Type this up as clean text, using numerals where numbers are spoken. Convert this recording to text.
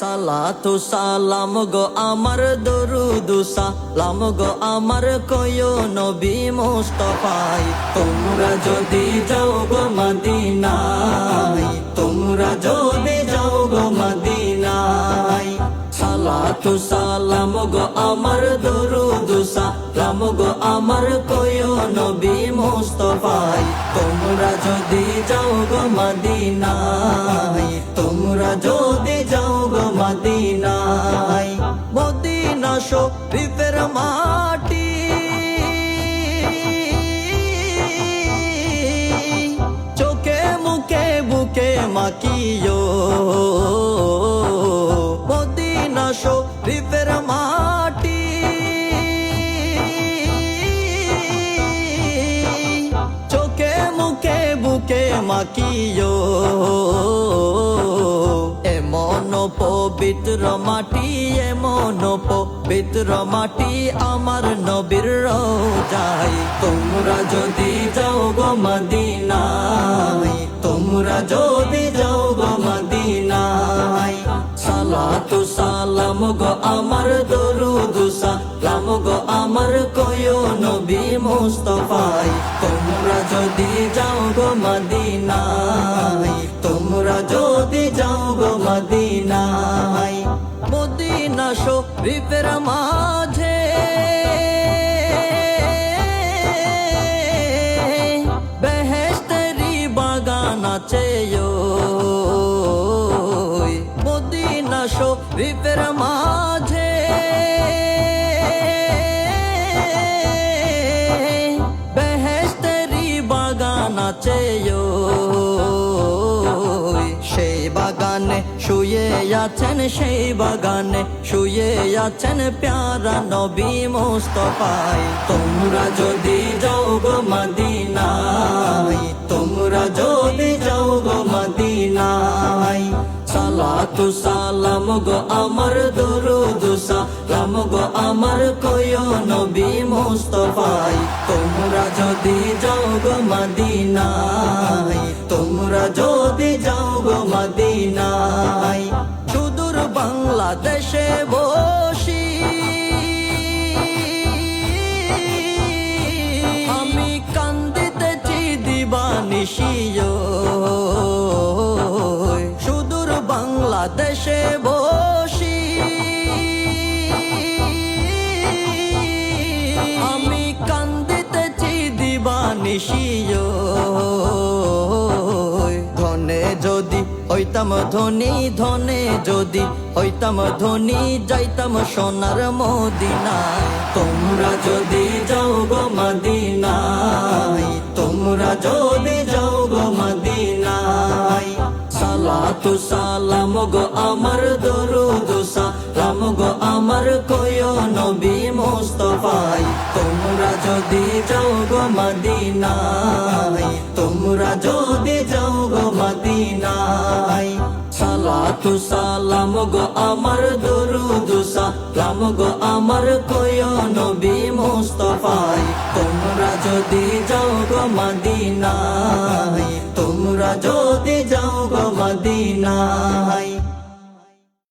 সালাতু সালাম গো আমার দরুদ সালাম গো আমার কয়ো নবী মুস্তাফায়। তোমরা যদি যাও গো মদিনায়, তোমরা যদি যাও গো মদিনায়। সালাতু সালাম গো আমার দরুদ সালাম গো আমার কয়ো নবী মুস্তাফায়। তোমরা যদি যাও গো মদিনায়, তোমরা যদি যাও গো মদিনায়। মদিনা শরীফের মাটি চোখে মুখে বুকে মাখিও, মদিনা শরীফের মাটি চোখে মুখে বুকে মাখিও। এমন পবিত্র মাটি, এমন পবিত্র মাটি আমার নবীর রওজায়। তোমরা যদি যাও গো মদিনায়, তোমরা যদি যাও গো মদিনায়। সালাতু সালাম গো আমার দরুদ সালাম গো আমার কয়ো নবী মুস্তাফায়। তোমরা যদি যাও গো মদিনায়, তোমরা যদি যাও গো মদিনায়। মদিনা শরীফের মাঝে বেহেশতেরি বাগান আছে, মদিনা শরীফের মাঝে বেহেশতেরি বাগান আছে। সেই বাগানে শুয়ে আছেন, সেই বাগানে শুয়ে আছেন প্যারা নবী মুস্তাফায়। তোমরা যদি যাও গো মদিনায়, তোমরা যদি যাও গো মদিনায়। সালাতু সালাম গো আমার দরুদ সালাম গো আমার কয়ো নবী মুস্তাফায়। তোমরা যদি যাও গো মদিনায়, তোমরা যদি যাও গো মদিনায়। সুদূর বাংলাদেশে বসি আমি কান্দিতেছি দিবানিশিও, সুদূর বাংলাদেশে বসি আমি কান্দিতেছি দিবানিশিও। ধনে যদি হইতাম ধনী, ধনে যদি হইতাম ধনী, যাইতাম সোনার মদিনায়। তোমরা যদি যাও গো মদিনায়, তোমরা যদি যাও গো মদিনায়। সালাতু সালাম গো আমার দরুদ সালাম গো আমার কয়ো নবী মুস্তাফায়। তোমরা যদি যাও গো মদিনায়, তোমরা যদি যাও গো মদিনায়। সালাতু সালাম গো আমার দরুদ সালাম গো আমার কয়ো নবী মুস্তাফায়। তোমরা যদি যাও গো মদিনায়, তোমরা যদি যাও গো মদিনায়।